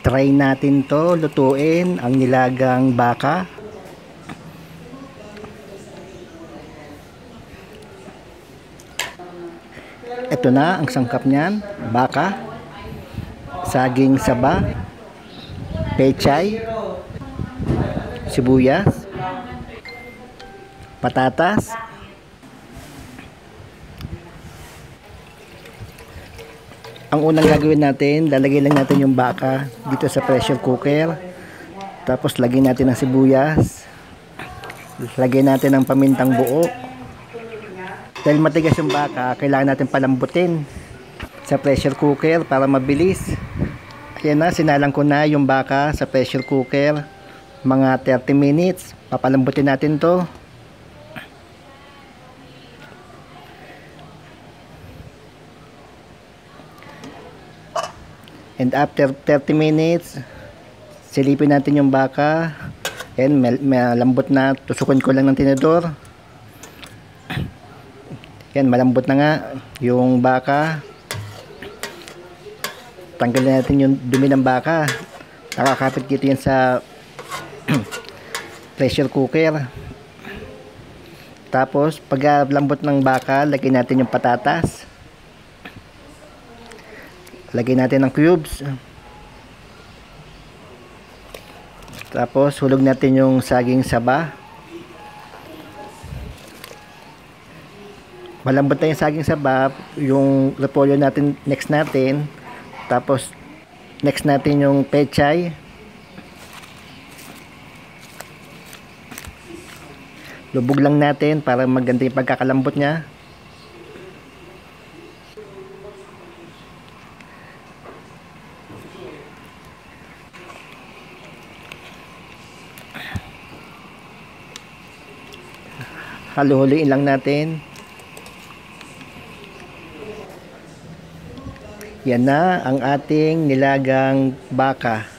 Try natin to lutuin, ang nilagang baka. Ito na ang sangkap niyan: baka, saging saba, pechay, sibuyas, patatas, ang unang gagawin natin, lalagay lang natin yung baka dito sa pressure cooker, tapos lagyan natin ng sibuyas, lagyan natin ng pamintang buo. Dahil matigas yung baka, kailangan natin palambutin sa pressure cooker para mabilis. Ayan na, sinalang ko na yung baka sa pressure cooker, mga 30 minutes. Papalambutin natin to. And after 30 minutes, silipin natin yung baka. Ayan, malambot na. Tusukin ko lang ng tinidor. Yan, malambot na nga yung baka. Tanggalin natin yung dumi ng baka. Nakakapit dito yan sa pressure cooker. Tapos pag lambot ng baka, lagyan natin yung patatas. Lagyan natin ng cubes. Tapos hulog natin yung saging saba. Malambot na yung saging saba, yung repolyo natin next natin. Tapos next natin yung pechay. Lubog lang natin para maganda yung pagkakalambot niya. Halu-haluin lang natin. Yan na ang ating nilagang baka.